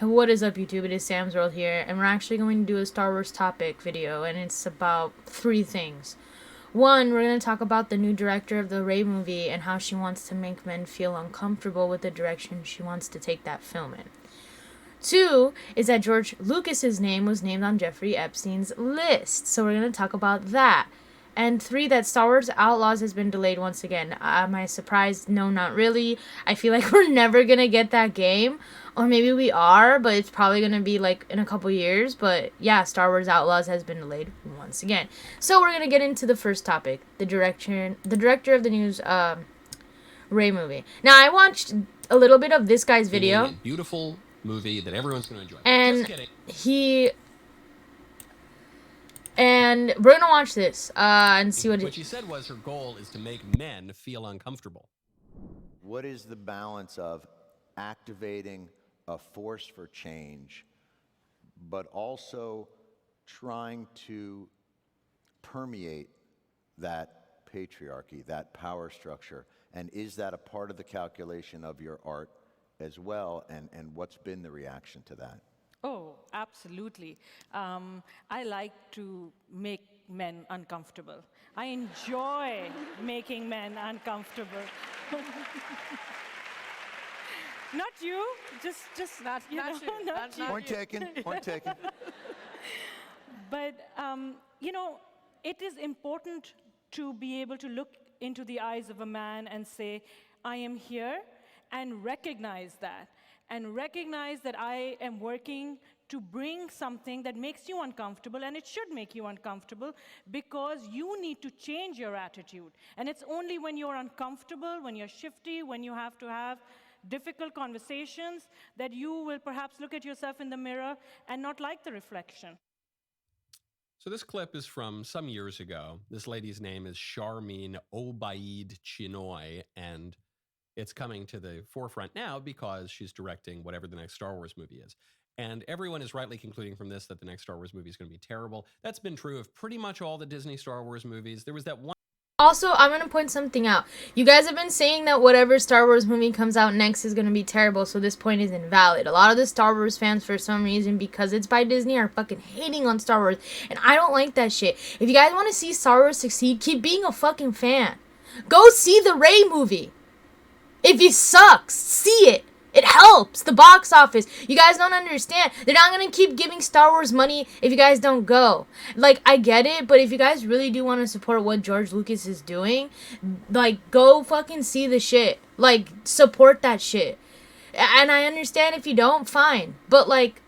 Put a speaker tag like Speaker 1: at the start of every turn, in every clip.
Speaker 1: What is up, YouTube? It is Sam's World here, and we're actually going to do a Star Wars topic video, and it's about 3 things. 1, we're going to talk about the new director of the Rey movie and how she wants to make men feel uncomfortable with the direction she wants to take that film in. 2 is that George Lucas's name was named on Jeffrey Epstein's list, so we're going to talk about that. And 3, that Star Wars Outlaws has been delayed once again. Am I surprised? No, not really. I feel like we're never going to get that game. Or maybe we are, but it's probably going to be like in a couple years. But yeah, Star Wars Outlaws has been delayed once again. So we're going to get into the first topic. The director of the new Rey movie. Now, I watched a little bit of this guy's video.
Speaker 2: Beautiful movie that everyone's going to enjoy.
Speaker 1: And And we're gonna watch this and see
Speaker 2: what she said was her goal is to make men feel uncomfortable.
Speaker 3: What is the balance of activating a force for change, but also trying to permeate that patriarchy, that power structure? And is that a part of the calculation of your art as well? And what's been the reaction to that?
Speaker 4: Oh, absolutely. I like to make men uncomfortable. I enjoy making men uncomfortable. Not you, just
Speaker 5: not you.
Speaker 3: Point taken, point taken.
Speaker 4: But, it is important to be able to look into the eyes of a man and say, I am here, and recognize that. And recognize that I am working to bring something that makes you uncomfortable, and it should make you uncomfortable because you need to change your attitude. And it's only when you're uncomfortable, when you're shifty, when you have to have difficult conversations that you will perhaps look at yourself in the mirror and not like the reflection.
Speaker 2: So this clip is from some years ago. This lady's name is Sharmeen Obaid Chinoy, and it's coming to the forefront now because she's directing whatever the next Star Wars movie is. And everyone is rightly concluding from this that the next Star Wars movie is going to be terrible. That's been true of pretty much all the Disney Star Wars movies. There was that one.
Speaker 1: Also, I'm going to point something out. You guys have been saying that whatever Star Wars movie comes out next is going to be terrible, so this point is invalid. A lot of the Star Wars fans, for some reason, because it's by Disney, are fucking hating on Star Wars. And I don't like that shit. If you guys want to see Star Wars succeed, keep being a fucking fan. Go see the Rey movie. If it sucks, see it. It helps the box office. You guys don't understand. They're not going to keep giving Star Wars money if you guys don't go. Like, I get it, but if you guys really do want to support what George Lucas is doing, like, go fucking see the shit. Like, support that shit. And I understand if you don't, fine. But, like,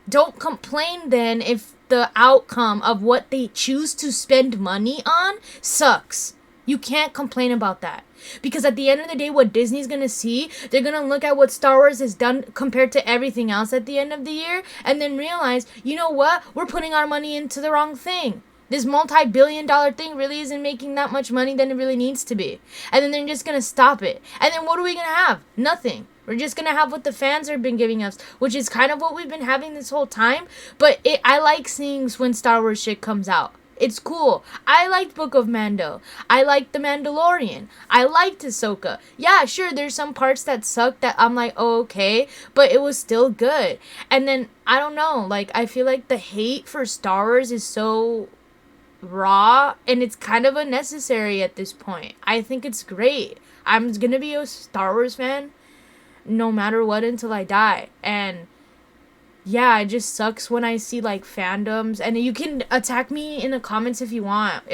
Speaker 1: don't complain then if the outcome of what they choose to spend money on sucks. You can't complain about that. Because at the end of the day, what Disney's going to see, they're going to look at what Star Wars has done compared to everything else at the end of the year, and then realize, you know what? We're putting our money into the wrong thing. This multi-billion-dollar thing really isn't making that much money than it really needs to be. And then they're just going to stop it. And then what are we going to have? Nothing. We're just going to have what the fans have been giving us, which is kind of what we've been having this whole time. But I like seeing when Star Wars shit comes out. It's cool. I liked Book of Mando. I liked The Mandalorian. I liked Ahsoka. Yeah, sure, there's some parts that suck that I'm like, oh, okay, but it was still good. And then, I don't know, like, I feel like the hate for Star Wars is so raw, and it's kind of unnecessary at this point. I think it's great. I'm gonna be a Star Wars fan no matter what until I die. And yeah, it just sucks when I see, like, fandoms. And you can attack me in the comments if you want,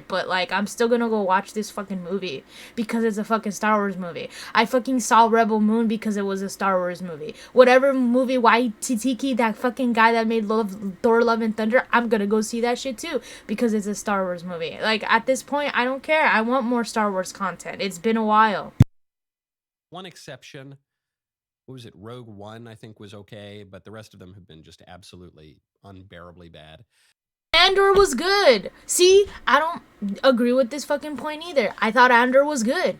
Speaker 1: but, like, I'm still gonna go watch this fucking movie because it's a fucking Star Wars movie. I fucking saw Rebel Moon because it was a Star Wars movie. Whatever movie Waititi, that fucking guy that made Thor, Love, and Thunder, I'm gonna go see that shit too because it's a Star Wars movie. Like, at this point, I don't care. I want more Star Wars content. It's been a while.
Speaker 2: One exception. What was it? Rogue One, I think, was okay, but the rest of them have been just absolutely unbearably bad.
Speaker 1: Andor was good. See, I don't agree with this fucking point either. I thought Andor was good.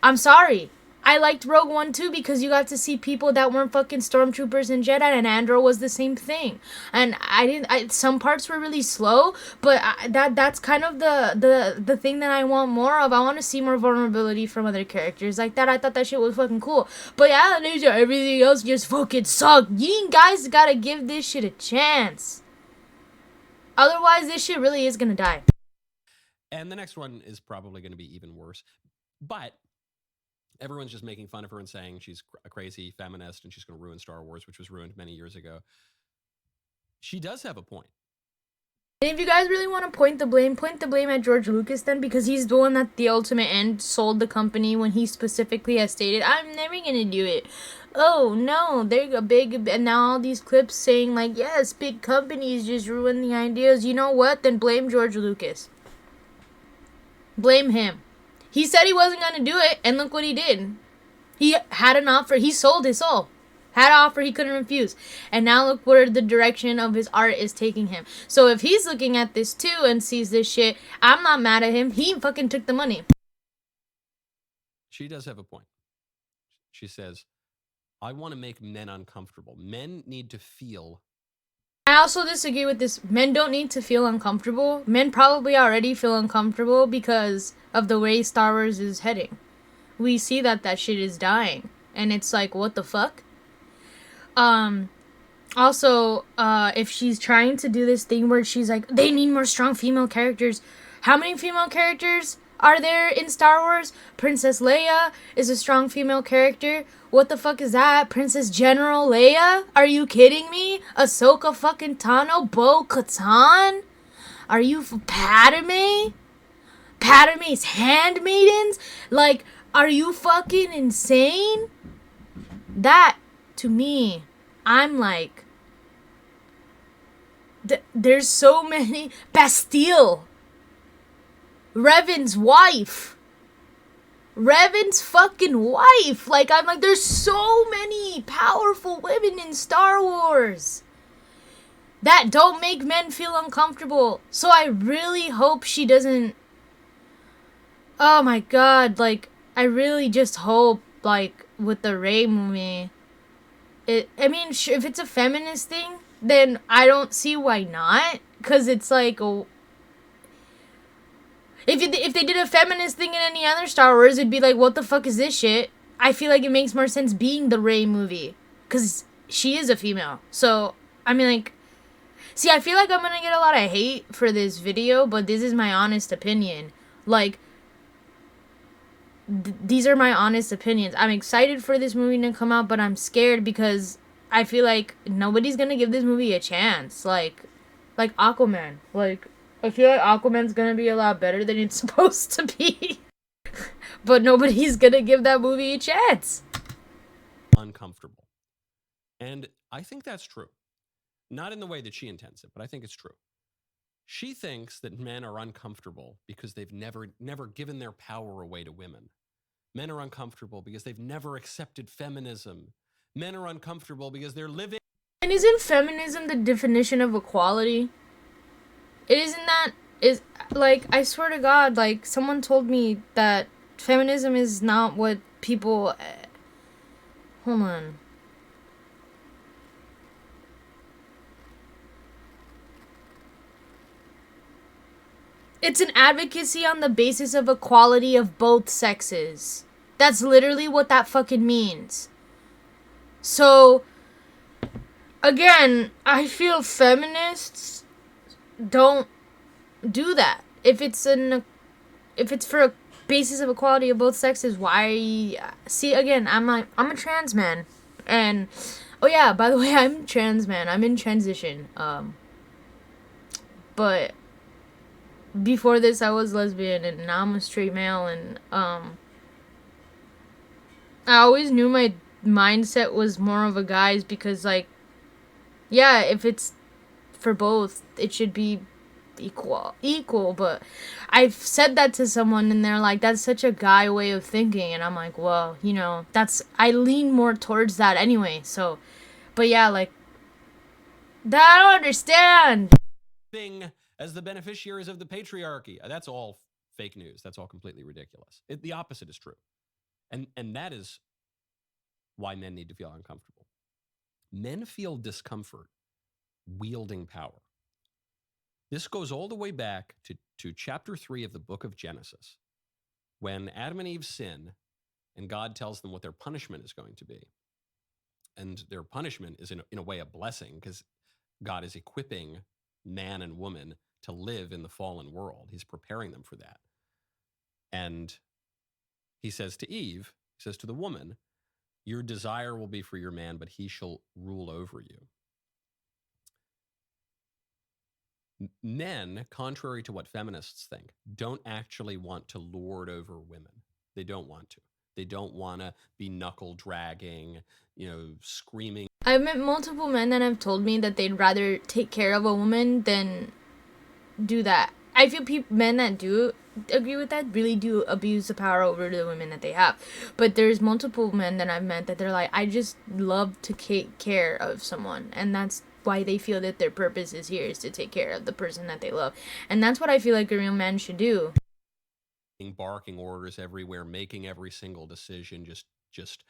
Speaker 1: I'm sorry. I liked Rogue One too because you got to see people that weren't fucking stormtroopers and Jedi, and Andor was the same thing. And some parts were really slow, but that's kind of the thing that I want more of. I want to see more vulnerability from other characters like that. I thought that shit was fucking cool. But yeah, everything else just fucking sucked. You guys gotta give this shit a chance. Otherwise, this shit really is gonna die.
Speaker 2: And the next one is probably going to be even worse. But everyone's just making fun of her and saying she's a crazy feminist and she's going to ruin Star Wars, which was ruined many years ago. She does have a point.
Speaker 1: And if you guys really want to point the blame at George Lucas then, because he's the one that the ultimate end sold the company when he specifically has stated, I'm never going to do it. Oh no, they're a big, and now all these clips saying like, yes, big companies just ruin the ideas. You know what? Then blame George Lucas. Blame him. He said he wasn't going to do it, and look what he did. He had an offer. He sold his soul. Had an offer he couldn't refuse. And now look where the direction of his art is taking him. So if he's looking at this too and sees this shit, I'm not mad at him. He fucking took the money.
Speaker 2: She does have a point. She says, I want to make men uncomfortable. Men need to feel.
Speaker 1: I also disagree with this. Men don't need to feel uncomfortable. Men probably already feel uncomfortable because of the way Star Wars is heading. We see that shit is dying. And it's like, what the fuck? Also, if she's trying to do this thing where she's like, they need more strong female characters. How many female characters are there in Star Wars? Princess Leia is a strong female character. What the fuck is that? Princess General Leia? Are you kidding me? Ahsoka fucking Tano? Bo-Katan? Are you Padme? Padme's handmaidens? Like, are you fucking insane? That, to me, I'm like, there's so many. Bastille. Revan's wife. Revan's fucking wife. Like, I'm like, there's so many powerful women in Star Wars that don't make men feel uncomfortable. So I really hope she doesn't. Oh my god, like, I really just hope, like, with the Rey movie, if it's a feminist thing, then I don't see why not. Because it's like, if they did a feminist thing in any other Star Wars, it'd be like, what the fuck is this shit? I feel like it makes more sense being the Rey movie. Because she is a female. So, I mean, like, see, I feel like I'm going to get a lot of hate for this video, but this is my honest opinion. Like, these are my honest opinions. I'm excited for this movie to come out, but I'm scared because I feel like nobody's gonna give this movie a chance. Like Aquaman. Like, I feel like Aquaman's gonna be a lot better than it's supposed to be. But nobody's gonna give that movie a chance.
Speaker 2: Uncomfortable. And I think that's true. Not in the way that she intends it, but I think it's true. She thinks that men are uncomfortable because they've never given their power away to women. Men are uncomfortable because they've never accepted feminism. Men are uncomfortable because they're living.
Speaker 1: And isn't feminism the definition of equality? Like, I swear to God, like, someone told me that feminism is not what people. Hold on. It's an advocacy on the basis of equality of both sexes. That's literally what that fucking means. So, again, I feel feminists don't do that. If it's for a basis of equality of both sexes, why? See, again, I'm a trans man, and oh yeah, by the way, I'm trans man. I'm in transition. But before this, I was lesbian, and now I'm a straight male, and I always knew my mindset was more of a guy's because, like, yeah, if it's for both, it should be equal, but I've said that to someone, and they're like, that's such a guy way of thinking, and I'm like, well, you know, I lean more towards that anyway, so, but yeah, like, that I don't understand.
Speaker 2: Thing as the beneficiaries of the patriarchy. That's all fake news. That's all completely ridiculous. The opposite is true. And that is why men need to feel uncomfortable. Men feel discomfort wielding power. This goes all the way back to chapter 3 of the book of Genesis, when Adam and Eve sin and God tells them what their punishment is going to be. And their punishment is in a way a blessing, because God is equipping man and woman to live in the fallen world. He's preparing them for that. And he says to Eve, he says to the woman, your desire will be for your man, but he shall rule over you. Men, contrary to what feminists think, don't actually want to lord over women. They don't want to. They don't want to be knuckle dragging, screaming.
Speaker 1: I've met multiple men that have told me that they'd rather take care of a woman than do that. I feel men that do agree with that really do abuse the power over the women that they have. But there's multiple men that I've met that they're like, I just love to take care of someone. And that's why they feel that their purpose is here, is to take care of the person that they love. And that's what I feel like a real man should do.
Speaker 2: Barking orders everywhere, making every single decision, just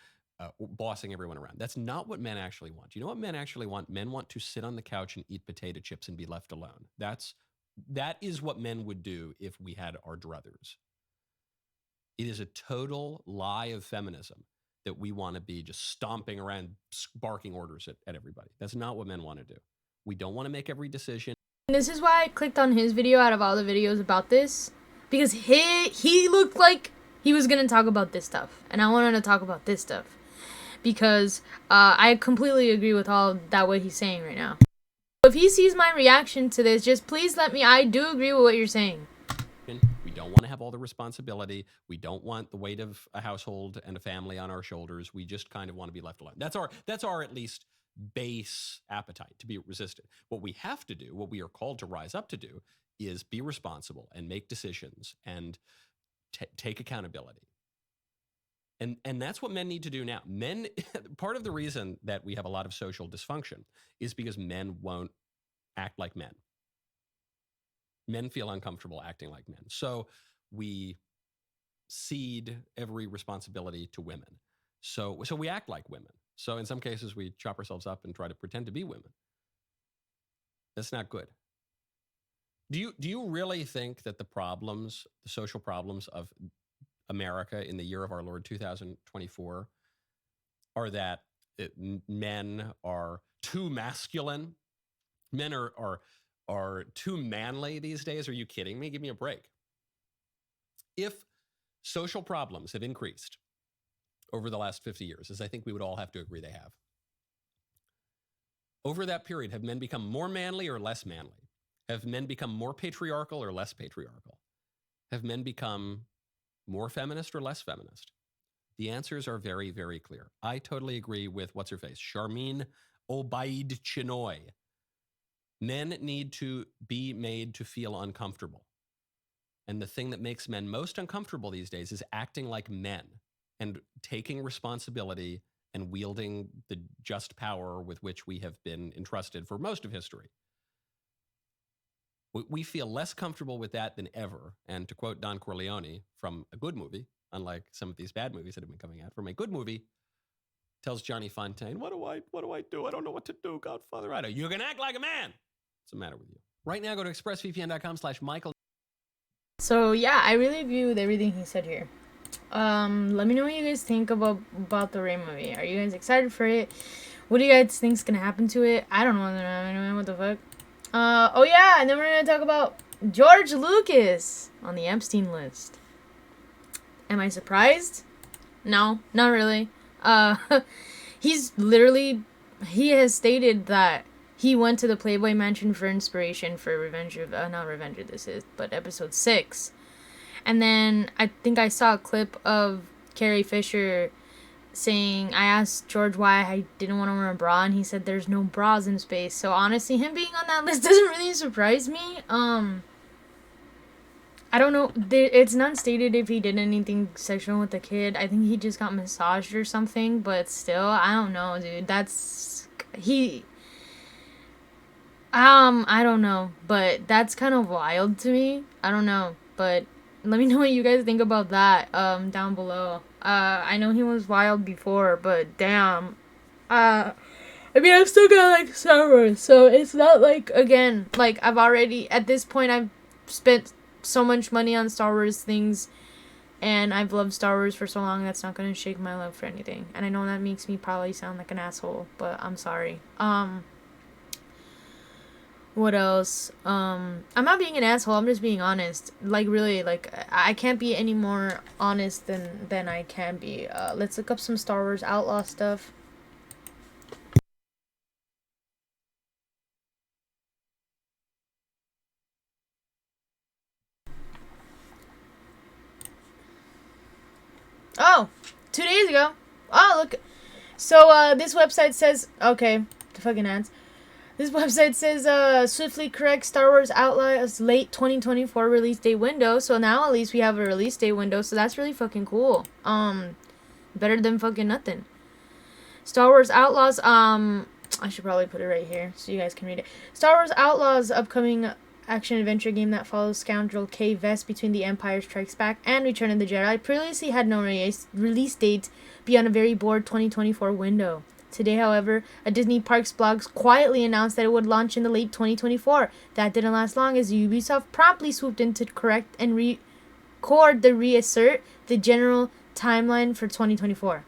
Speaker 2: bossing everyone around. That's not what men actually want. You know what men actually want? Men want to sit on the couch and eat potato chips and be left alone. That is what men would do if we had our druthers. It is a total lie of feminism that we want to be just stomping around, barking orders at everybody. That's not what men want to do. We don't want to make every decision.
Speaker 1: This is why I clicked on his video out of all the videos about this, because he looked like he was going to talk about this stuff, and I wanted to talk about this stuff, because I completely agree with all that what he's saying right now. If he sees my reaction to this, just please let me, I do agree with what you're saying.
Speaker 2: We don't want to have all the responsibility. We don't want the weight of a household and a family on our shoulders. We just kind of want to be left alone. That's our at least base appetite, to be resistant. What we have to do, what we are called to rise up to do, is be responsible and make decisions and take accountability. And that's what men need to do now. Men, part of the reason that we have a lot of social dysfunction is because men won't act like men. Men feel uncomfortable acting like men. So we cede every responsibility to women. So we act like women. So in some cases, we chop ourselves up and try to pretend to be women. That's not good. Do you really think that the social problems of America in the year of our Lord 2024 are that men are too masculine? Men are too manly these days? Are you kidding me? Give me a break. If social problems have increased over the last 50 years, as I think we would all have to agree they have, over that period, have men become more manly or less manly? Have men become more patriarchal or less patriarchal? Have men become more feminist or less feminist? The answers are very, very clear. I totally agree with what's-her-face, Charmin Obaid Chinoy. Men need to be made to feel uncomfortable. And the thing that makes men most uncomfortable these days is acting like men and taking responsibility and wielding the just power with which we have been entrusted for most of history. We feel less comfortable with that than ever. And to quote Don Corleone from a good movie, unlike some of these bad movies that have been coming out, from a good movie, tells Johnny Fontaine, what do I do? I don't know what to do, Godfather. I know. You can act like a man. What's the matter with you? Right now, go to expressvpn.com/Michael.
Speaker 1: So yeah, I really agree with everything he said here. Let me know what you guys think about the Ray movie. Are you guys excited for it? What do you guys think's gonna happen to it? I don't know. What the fuck? Oh yeah, and then we're gonna talk about George Lucas on the Epstein list. Am I surprised? No, not really. He has stated that he went to the Playboy Mansion for inspiration for episode 6. And then I think I saw a clip of Carrie Fisher saying, I asked George why I didn't want to wear a bra, and he said there's no bras in space. So honestly, him being on that list doesn't really surprise me. I don't know. It's not stated if he did anything sexual with the kid. I think he just got massaged or something, but still, I don't know, dude. I don't know, but that's kind of wild to me. I don't know, but let me know what you guys think about that down below. I know he was wild before, but damn. I mean, I'm still gonna like Star Wars, so it's not like, again, like, I've already, at this point, I've spent so much money on Star Wars things, and I've loved Star Wars for so long, that's not gonna shake my love for anything. And I know that makes me probably sound like an asshole, but I'm sorry. What else? I'm not being an asshole, I'm just being honest. Like, really, like, I can't be any more honest than I can be. Let's look up some Star Wars Outlaw stuff. Oh, 2 days ago. Oh, look. So, this website says, okay, the fucking ads. This website says, swiftly correct Star Wars Outlaws late 2024 release date window. So now at least we have a release date window. So that's really fucking cool. Better than fucking nothing. Star Wars Outlaws, I should probably put it right here so you guys can read it. Star Wars Outlaws, upcoming action-adventure game that follows scoundrel Kay Vess between The Empire Strikes Back and Return of the Jedi, previously had no release date beyond a very bored 2024 window. Today, however, a Disney Parks blog quietly announced that it would launch in the late 2024. That didn't last long, as Ubisoft promptly swooped in to correct and reassert the general timeline for 2024.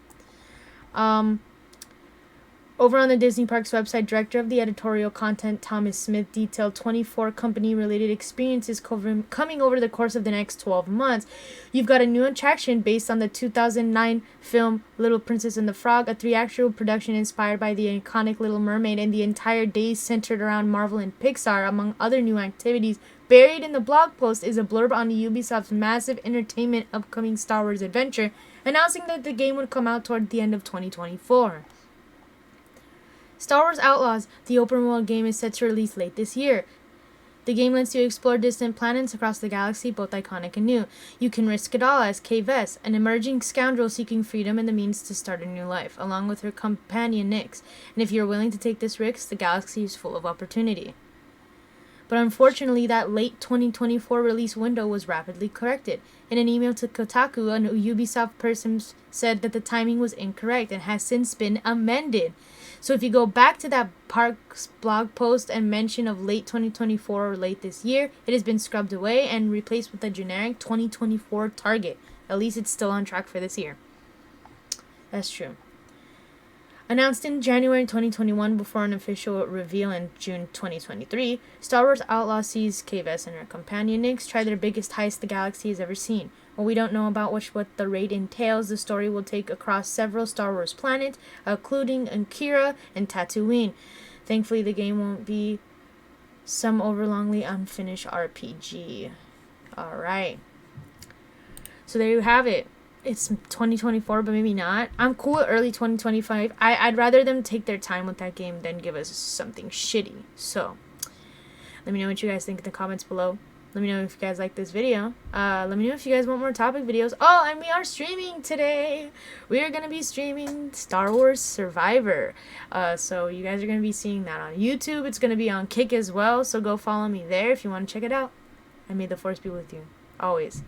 Speaker 1: Over on the Disney Parks website, director of the editorial content, Thomas Smith, detailed 24 company-related experiences coming over the course of the next 12 months. You've got a new attraction based on the 2009 film Little Princess and the Frog, a 3-actual production inspired by the iconic Little Mermaid, and the entire day centered around Marvel and Pixar, among other new activities. Buried in the blog post is a blurb on the Ubisoft's massive entertainment upcoming Star Wars adventure, announcing that the game would come out toward the end of 2024. Star Wars Outlaws, the open-world game, is set to release late this year. The game lets you explore distant planets across the galaxy, both iconic and new. You can risk it all as Kay Vess, an emerging scoundrel seeking freedom and the means to start a new life, along with her companion Nyx. And if you're willing to take this risk, the galaxy is full of opportunity. But unfortunately, that late 2024 release window was rapidly corrected. In an email to Kotaku, a Ubisoft person said that the timing was incorrect and has since been amended. So if you go back to that Parks blog post and mention of late 2024 or late this year, it has been scrubbed away and replaced with a generic 2024 target. At least it's still on track for this year. That's true. Announced in January 2021 before an official reveal in June 2023, Star Wars Outlaws sees Kay Vess and her companion Nyx try their biggest heist the galaxy has ever seen. While we don't know about what the raid entails, the story will take across several Star Wars planets, including Akira and Tatooine. Thankfully, the game won't be some overlongly unfinished RPG. Alright. So there you have it. It's 2024, but maybe not. I'm cool with early 2025. I'd rather them take their time with that game than give us something shitty. So, let me know what you guys think in the comments below. Let me know if you guys like this video. Let me know if you guys want more topic videos. Oh, and we are streaming today. We are going to be streaming Star Wars Survivor. So you guys are going to be seeing that on YouTube. It's going to be on Kick as well. So go follow me there if you want to check it out. And may the Force be with you. Always.